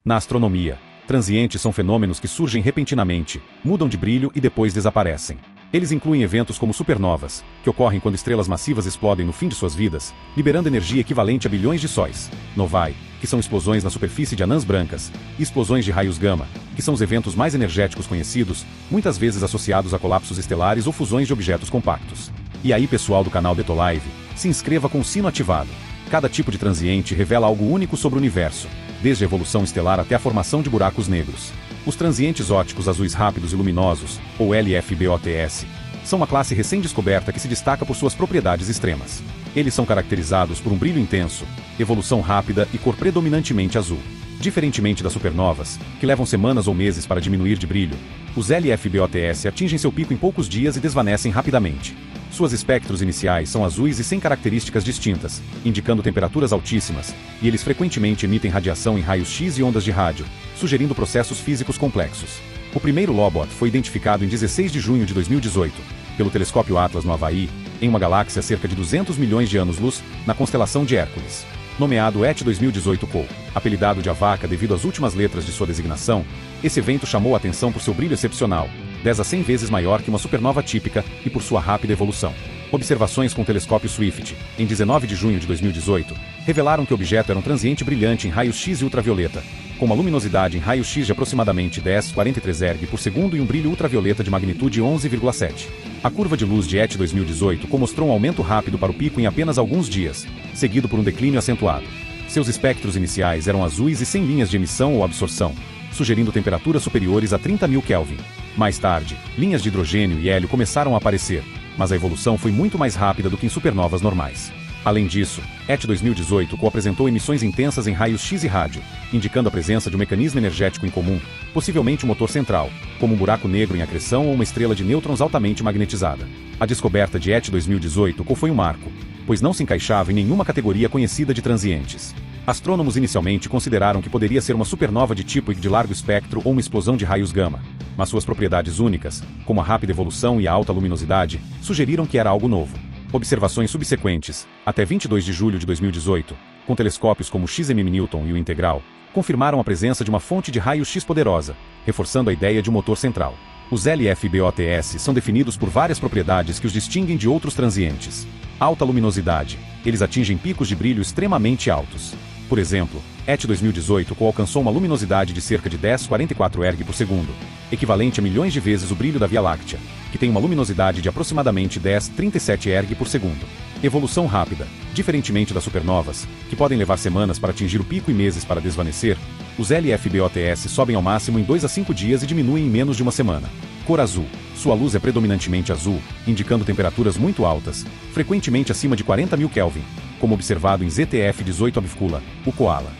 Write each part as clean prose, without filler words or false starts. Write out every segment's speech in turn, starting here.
Na astronomia, transientes são fenômenos que surgem repentinamente, mudam de brilho e depois desaparecem. Eles incluem eventos como supernovas, que ocorrem quando estrelas massivas explodem no fim de suas vidas, liberando energia equivalente a bilhões de sóis. Novae, que são explosões na superfície de anãs brancas, e explosões de raios gama, que são os eventos mais energéticos conhecidos, muitas vezes associados a colapsos estelares ou fusões de objetos compactos. E aí, pessoal do canal Betolive, se inscreva com o sino ativado. Cada tipo de transiente revela algo único sobre o universo, desde a evolução estelar até a formação de buracos negros. Os transientes ópticos azuis rápidos e luminosos, ou LFBOTS, são uma classe recém-descoberta que se destaca por suas propriedades extremas. Eles são caracterizados por um brilho intenso, evolução rápida e cor predominantemente azul. Diferentemente das supernovas, que levam semanas ou meses para diminuir de brilho, os LFBOTS atingem seu pico em poucos dias e desvanecem rapidamente. Suas espectros iniciais são azuis e sem características distintas, indicando temperaturas altíssimas, e eles frequentemente emitem radiação em raios X e ondas de rádio, sugerindo processos físicos complexos. O primeiro Lobot foi identificado em 16 de junho de 2018, pelo telescópio Atlas no Havaí, em uma galáxia a cerca de 200 milhões de anos-luz, na constelação de Hércules. Nomeado ET 2018 CO, apelidado de Avaca devido às últimas letras de sua designação, esse evento chamou a atenção por seu brilho excepcional, 10 a 100 vezes maior que uma supernova típica e por sua rápida evolução. Observações com o telescópio Swift, em 19 de junho de 2018, revelaram que o objeto era um transiente brilhante em raios X e ultravioleta, com uma luminosidade em raios X de aproximadamente 10,43 erg por segundo e um brilho ultravioleta de magnitude 11,7. A curva de luz de ET 2018 mostrou um aumento rápido para o pico em apenas alguns dias, seguido por um declínio acentuado. Seus espectros iniciais eram azuis e sem linhas de emissão ou absorção, sugerindo temperaturas superiores a 30.000 Kelvin. Mais tarde, linhas de hidrogênio e hélio começaram a aparecer, mas a evolução foi muito mais rápida do que em supernovas normais. Além disso, ET 2018 apresentou emissões intensas em raios X e rádio, indicando a presença de um mecanismo energético incomum, possivelmente um motor central, como um buraco negro em acreção ou uma estrela de nêutrons altamente magnetizada. A descoberta de ET 2018 foi um marco, pois não se encaixava em nenhuma categoria conhecida de transientes. Astrônomos inicialmente consideraram que poderia ser uma supernova de tipo de largo espectro ou uma explosão de raios gama, mas suas propriedades únicas, como a rápida evolução e a alta luminosidade, sugeriram que era algo novo. Observações subsequentes, até 22 de julho de 2018, com telescópios como o XMM Newton e o Integral, confirmaram a presença de uma fonte de raio X poderosa, reforçando a ideia de um motor central. Os LFBOTS são definidos por várias propriedades que os distinguem de outros transientes. Alta luminosidade. Eles atingem picos de brilho extremamente altos. Por exemplo, ET 2018 alcançou uma luminosidade de cerca de 10,44 erg por segundo, equivalente a milhões de vezes o brilho da Via Láctea, que tem uma luminosidade de aproximadamente 10,37 erg por segundo. Evolução rápida. Diferentemente das supernovas, que podem levar semanas para atingir o pico e meses para desvanecer, os LFBOTS sobem ao máximo em 2 a 5 dias e diminuem em menos de uma semana. Cor azul. Sua luz é predominantemente azul, indicando temperaturas muito altas, frequentemente acima de 40.000 Kelvin, como observado em ZTF-18 Obscura, o Koala.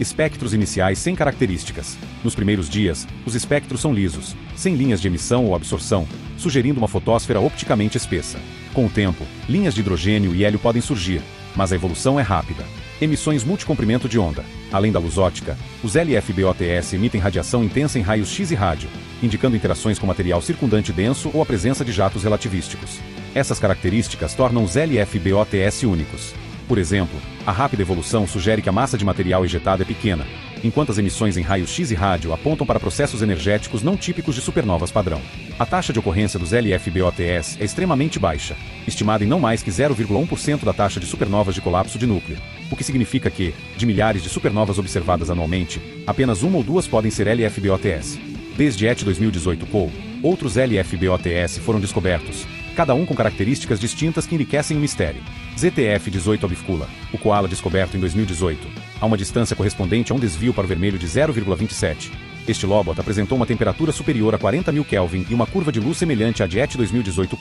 Espectros iniciais sem características. Nos primeiros dias, os espectros são lisos, sem linhas de emissão ou absorção, sugerindo uma fotósfera opticamente espessa. Com o tempo, linhas de hidrogênio e hélio podem surgir, mas a evolução é rápida. Emissões multicomprimento de onda. Além da luz óptica, os LFBOTS emitem radiação intensa em raios X e rádio, indicando interações com material circundante denso ou a presença de jatos relativísticos. Essas características tornam os LFBOTS únicos. Por exemplo, a rápida evolução sugere que a massa de material ejetado é pequena, enquanto as emissões em raios X e rádio apontam para processos energéticos não típicos de supernovas padrão. A taxa de ocorrência dos LFBOTS é extremamente baixa, estimada em não mais que 0,1% da taxa de supernovas de colapso de núcleo, o que significa que, de milhares de supernovas observadas anualmente, apenas uma ou duas podem ser LFBOTS. Desde ET 2018 outros LFBOTS foram descobertos, cada um com características distintas que enriquecem o mistério. ZTF-18 Obscura, o Koala descoberto em 2018, a uma distância correspondente a um desvio para o vermelho de 0,27. Este Lobot apresentou uma temperatura superior a 40.000 Kelvin e uma curva de luz semelhante à de ET 2018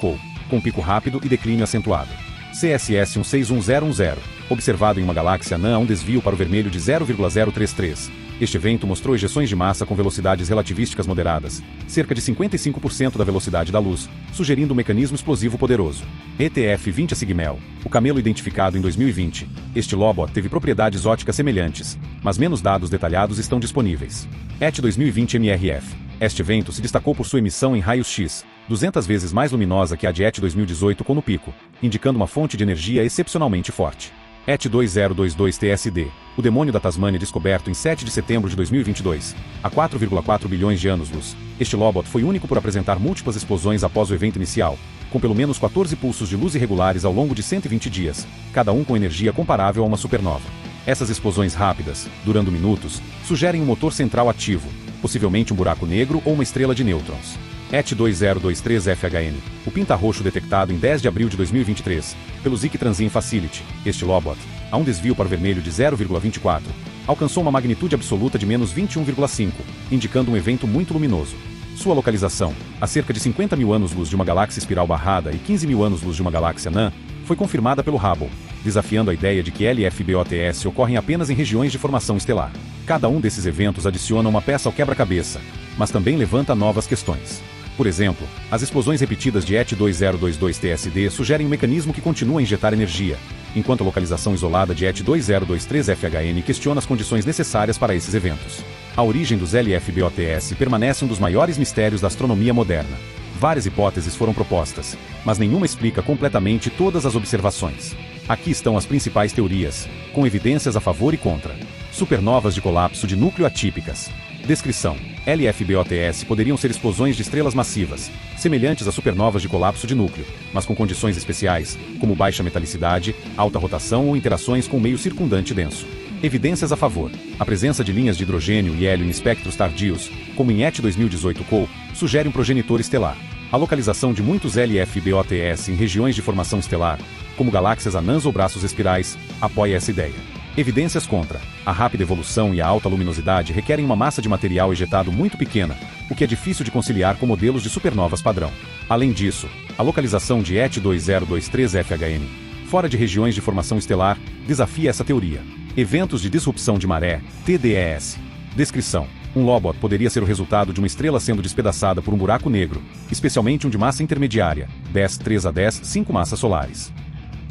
com pico rápido e declínio acentuado. CSS 161010, observado em uma galáxia anã a um desvio para o vermelho de 0,033. Este evento mostrou ejeções de massa com velocidades relativísticas moderadas, cerca de 55% da velocidade da luz, sugerindo um mecanismo explosivo poderoso. ETF-20 Sigmel, o camelo identificado em 2020. Este Lobot teve propriedades ópticas semelhantes, mas menos dados detalhados estão disponíveis. ET 2020 MRF. Este evento se destacou por sua emissão em raios X, 200 vezes mais luminosa que a de ET 2018 no pico, indicando uma fonte de energia excepcionalmente forte. ET-2022-TSD, o demônio da Tasmânia descoberto em 7 de setembro de 2022, há 4,4 bilhões de anos-luz. Este Lobot foi único por apresentar múltiplas explosões após o evento inicial, com pelo menos 14 pulsos de luz irregulares ao longo de 120 dias, cada um com energia comparável a uma supernova. Essas explosões rápidas, durando minutos, sugerem um motor central ativo, possivelmente um buraco negro ou uma estrela de nêutrons. ET-2023-FHN, o pinta-roxo detectado em 10 de abril de 2023, pelo Zik Transit Facility, este Lobot, a um desvio para o vermelho de 0,24, alcançou uma magnitude absoluta de menos 21,5, indicando um evento muito luminoso. Sua localização, a cerca de 50 mil anos-luz de uma galáxia espiral barrada e 15 mil anos-luz de uma galáxia anã, foi confirmada pelo Hubble, desafiando a ideia de que LFBOTS ocorrem apenas em regiões de formação estelar. Cada um desses eventos adiciona uma peça ao quebra-cabeça, mas também levanta novas questões. Por exemplo, as explosões repetidas de ET-2022-TSD sugerem um mecanismo que continua a injetar energia, enquanto a localização isolada de ET-2023-FHN questiona as condições necessárias para esses eventos. A origem dos LFBOTS permanece um dos maiores mistérios da astronomia moderna. Várias hipóteses foram propostas, mas nenhuma explica completamente todas as observações. Aqui estão as principais teorias, com evidências a favor e contra. Supernovas de colapso de núcleo atípicas. Descrição: LFBOTS poderiam ser explosões de estrelas massivas, semelhantes a supernovas de colapso de núcleo, mas com condições especiais, como baixa metalicidade, alta rotação ou interações com o meio circundante denso. Evidências a favor: a presença de linhas de hidrogênio e hélio em espectros tardios, como em ET 2018 CO, sugere um progenitor estelar. A localização de muitos LFBOTS em regiões de formação estelar, como galáxias anãs ou braços espirais, apoia essa ideia. Evidências contra: a rápida evolução e a alta luminosidade requerem uma massa de material ejetado muito pequena, o que é difícil de conciliar com modelos de supernovas padrão. Além disso, a localização de ET-2023-FHN, fora de regiões de formação estelar, desafia essa teoria. Eventos de disrupção de maré, TDES. Descrição: um Lobot poderia ser o resultado de uma estrela sendo despedaçada por um buraco negro, especialmente um de massa intermediária, 10 a 10, 5 massas solares.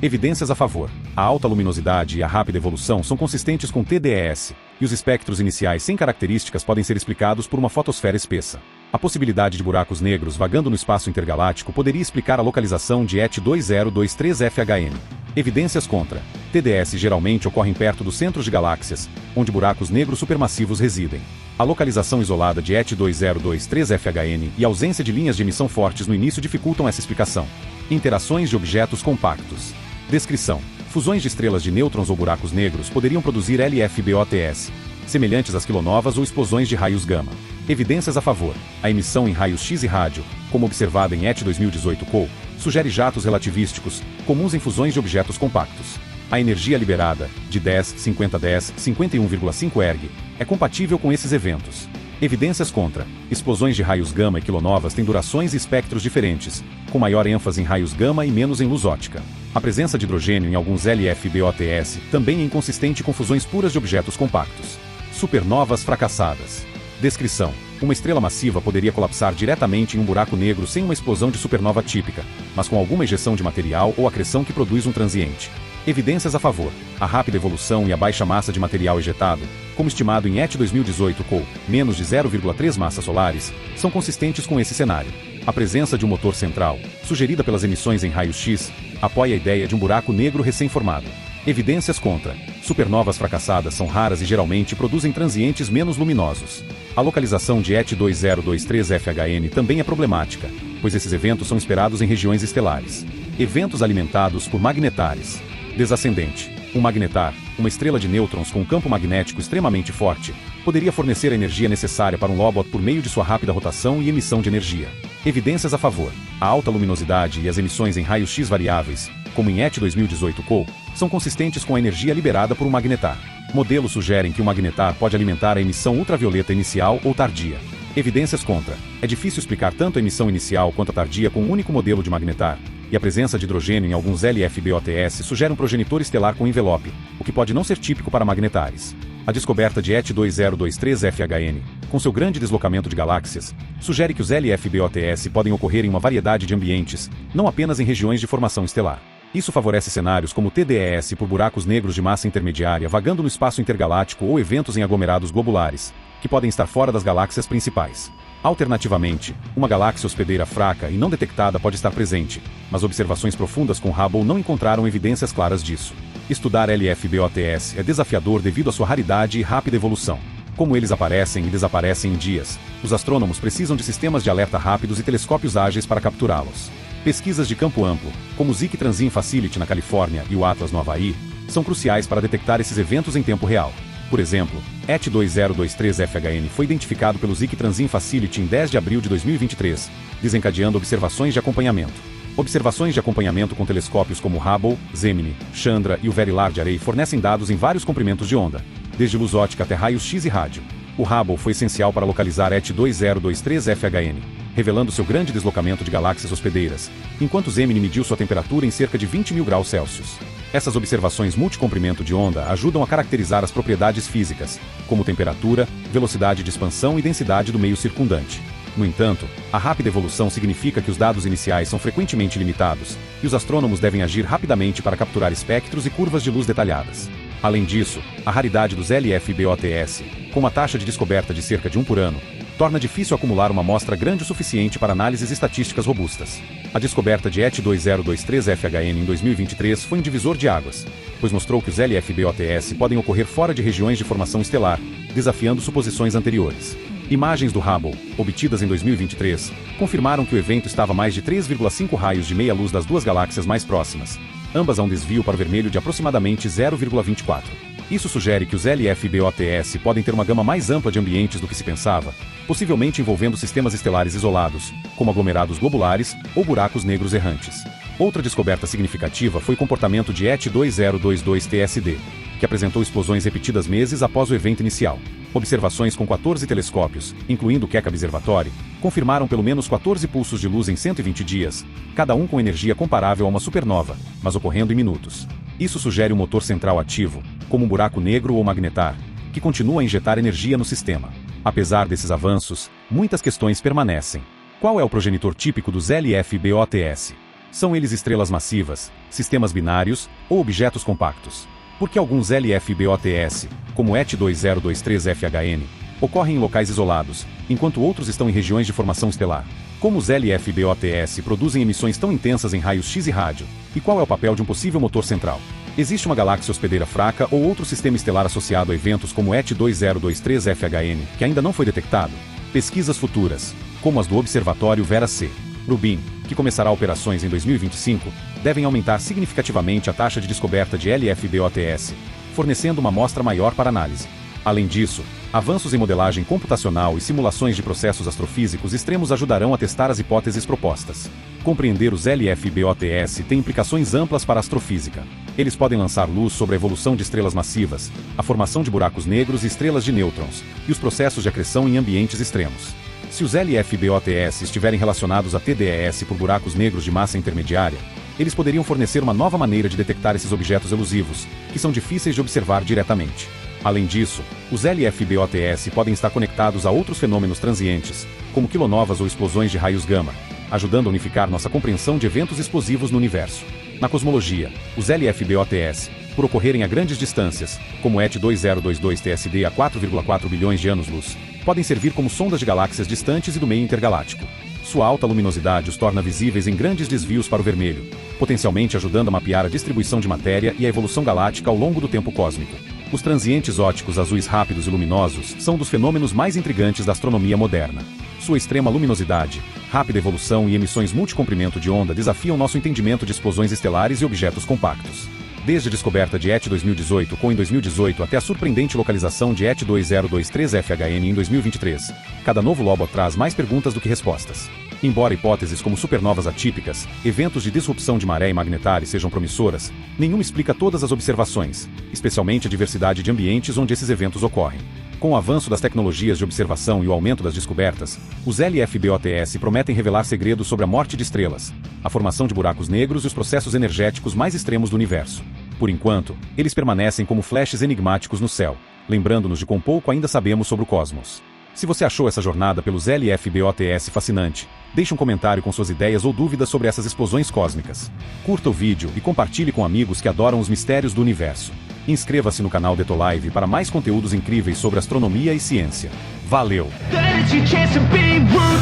Evidências a favor: a alta luminosidade e a rápida evolução são consistentes com TDES, e os espectros iniciais sem características podem ser explicados por uma fotosfera espessa. A possibilidade de buracos negros vagando no espaço intergaláctico poderia explicar a localização de ET-2023-FHN. Evidências contra: TDS geralmente ocorrem perto dos centros de galáxias, onde buracos negros supermassivos residem. A localização isolada de ET-2023-FHN e a ausência de linhas de emissão fortes no início dificultam essa explicação. Interações de objetos compactos. Descrição: fusões de estrelas de nêutrons ou buracos negros poderiam produzir LFBOTS, semelhantes às quilonovas ou explosões de raios gama. Evidências a favor: a emissão em raios X e rádio, como observada em ET 2018 CO, sugere jatos relativísticos, comuns em fusões de objetos compactos. A energia liberada, de 10, 50-10, 51,5 erg, é compatível com esses eventos. Evidências contra: explosões de raios gama e quilonovas têm durações e espectros diferentes, com maior ênfase em raios gama e menos em luz óptica. A presença de hidrogênio em alguns LFBOTS também é inconsistente com fusões puras de objetos compactos. Supernovas fracassadas. Descrição: uma estrela massiva poderia colapsar diretamente em um buraco negro sem uma explosão de supernova típica, mas com alguma ejeção de material ou acreção que produz um transiente. Evidências a favor: a rápida evolução e a baixa massa de material ejetado, como estimado em ET 2018 CO, menos de 0,3 massas solares, são consistentes com esse cenário. A presença de um motor central, sugerida pelas emissões em raios X, apoia a ideia de um buraco negro recém-formado. Evidências contra: supernovas fracassadas são raras e geralmente produzem transientes menos luminosos. A localização de ET-2023-FHN também é problemática, pois esses eventos são esperados em regiões estelares. Eventos alimentados por magnetares. Descendente: um magnetar, uma estrela de nêutrons com um campo magnético extremamente forte, poderia fornecer a energia necessária para um Lobot por meio de sua rápida rotação e emissão de energia. Evidências a favor: a alta luminosidade e as emissões em raios X variáveis, como em ET 2018 CO, são consistentes com a energia liberada por um magnetar. Modelos sugerem que um magnetar pode alimentar a emissão ultravioleta inicial ou tardia. Evidências contra: é difícil explicar tanto a emissão inicial quanto a tardia com um único modelo de magnetar, e a presença de hidrogênio em alguns LFBOTS sugere um progenitor estelar com envelope, o que pode não ser típico para magnetares. A descoberta de ET-2023-FHN, com seu grande deslocamento de galáxias, sugere que os LFBOTS podem ocorrer em uma variedade de ambientes, não apenas em regiões de formação estelar. Isso favorece cenários como TDES por buracos negros de massa intermediária vagando no espaço intergaláctico ou eventos em aglomerados globulares, que podem estar fora das galáxias principais. Alternativamente, uma galáxia hospedeira fraca e não detectada pode estar presente, mas observações profundas com Hubble não encontraram evidências claras disso. Estudar LFBOTS é desafiador devido à sua raridade e rápida evolução. Como eles aparecem e desaparecem em dias, os astrônomos precisam de sistemas de alerta rápidos e telescópios ágeis para capturá-los. Pesquisas de campo amplo, como o Zik Transin Facility na Califórnia e o Atlas no Havaí, são cruciais para detectar esses eventos em tempo real. Por exemplo, ET2023FHN foi identificado pelo Zik Transin Facility em 10 de abril de 2023, desencadeando observações de acompanhamento. Observações de acompanhamento com telescópios como o Hubble, Gemini, Chandra e o Very Large Array fornecem dados em vários comprimentos de onda, desde luz óptica até raios X e rádio. O Hubble foi essencial para localizar ET2023FHN, revelando seu grande deslocamento de galáxias hospedeiras, enquanto Gemini mediu sua temperatura em cerca de 20 mil graus Celsius. Essas observações multicomprimento de onda ajudam a caracterizar as propriedades físicas, como temperatura, velocidade de expansão e densidade do meio circundante. No entanto, a rápida evolução significa que os dados iniciais são frequentemente limitados, e os astrônomos devem agir rapidamente para capturar espectros e curvas de luz detalhadas. Além disso, a raridade dos LFBOTS, com uma taxa de descoberta de cerca de 1 por ano, torna difícil acumular uma amostra grande o suficiente para análises estatísticas robustas. A descoberta de ET2023FHN em 2023 foi um divisor de águas, pois mostrou que os LFBOTS podem ocorrer fora de regiões de formação estelar, desafiando suposições anteriores. Imagens do Hubble, obtidas em 2023, confirmaram que o evento estava a mais de 3,5 raios de meia-luz das duas galáxias mais próximas, ambas a um desvio para o vermelho de aproximadamente 0,24. Isso sugere que os LFBOTS podem ter uma gama mais ampla de ambientes do que se pensava, possivelmente envolvendo sistemas estelares isolados, como aglomerados globulares ou buracos negros errantes. Outra descoberta significativa foi o comportamento de ET2022TSD, que apresentou explosões repetidas meses após o evento inicial. Observações com 14 telescópios, incluindo o Keck Observatory, confirmaram pelo menos 14 pulsos de luz em 120 dias, cada um com energia comparável a uma supernova, mas ocorrendo em minutos. Isso sugere um motor central ativo, como um buraco negro ou magnetar, que continua a injetar energia no sistema. Apesar desses avanços, muitas questões permanecem. Qual é o progenitor típico dos LFBOTS? São eles estrelas massivas, sistemas binários ou objetos compactos? Porque alguns LFBOTS, como ET2023FHN, ocorrem em locais isolados, enquanto outros estão em regiões de formação estelar. Como os LFBOTS produzem emissões tão intensas em raios X e rádio? E qual é o papel de um possível motor central? Existe uma galáxia hospedeira fraca ou outro sistema estelar associado a eventos como ET2023FHN que ainda não foi detectado? Pesquisas futuras, como as do Observatório Vera-C. Rubin, que começará operações em 2025, devem aumentar significativamente a taxa de descoberta de LFBOTS, fornecendo uma amostra maior para análise. Além disso, avanços em modelagem computacional e simulações de processos astrofísicos extremos ajudarão a testar as hipóteses propostas. Compreender os LFBOTS tem implicações amplas para a astrofísica. Eles podem lançar luz sobre a evolução de estrelas massivas, a formação de buracos negros e estrelas de nêutrons, e os processos de acreção em ambientes extremos. Se os LFBOTS estiverem relacionados a TDES por buracos negros de massa intermediária, eles poderiam fornecer uma nova maneira de detectar esses objetos elusivos, que são difíceis de observar diretamente. Além disso, os LFBOTS podem estar conectados a outros fenômenos transientes, como quilonovas ou explosões de raios gama, ajudando a unificar nossa compreensão de eventos explosivos no universo. Na cosmologia, os LFBOTS, por ocorrerem a grandes distâncias, como ET2022TSD a 4,4 bilhões de anos-luz, podem servir como sondas de galáxias distantes e do meio intergaláctico. Sua alta luminosidade os torna visíveis em grandes desvios para o vermelho, potencialmente ajudando a mapear a distribuição de matéria e a evolução galáctica ao longo do tempo cósmico. Os transientes ópticos azuis rápidos e luminosos são dos fenômenos mais intrigantes da astronomia moderna. Sua extrema luminosidade, rápida evolução e emissões multicomprimento de onda desafiam nosso entendimento de explosões estelares e objetos compactos. Desde a descoberta de ET 2018 em 2018 até a surpreendente localização de ET 2023FHN em 2023, cada novo lobo traz mais perguntas do que respostas. Embora hipóteses como supernovas atípicas, eventos de disrupção de maré e magnetar sejam promissoras, nenhum explica todas as observações, especialmente a diversidade de ambientes onde esses eventos ocorrem. Com o avanço das tecnologias de observação e o aumento das descobertas, os LFBOTS prometem revelar segredos sobre a morte de estrelas, a formação de buracos negros e os processos energéticos mais extremos do universo. Por enquanto, eles permanecem como flashes enigmáticos no céu, lembrando-nos de quão pouco ainda sabemos sobre o cosmos. Se você achou essa jornada pelos LFBOTS fascinante, deixe um comentário com suas ideias ou dúvidas sobre essas explosões cósmicas. Curta o vídeo e compartilhe com amigos que adoram os mistérios do universo. Inscreva-se no canal Detolive para mais conteúdos incríveis sobre astronomia e ciência. Valeu!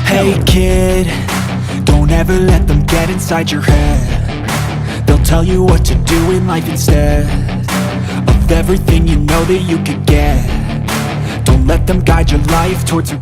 Hey kid, don't ever let them get inside your head. They'll tell you what to do in life instead. with everything you know that you could get. Don't let them guide your life towards regret.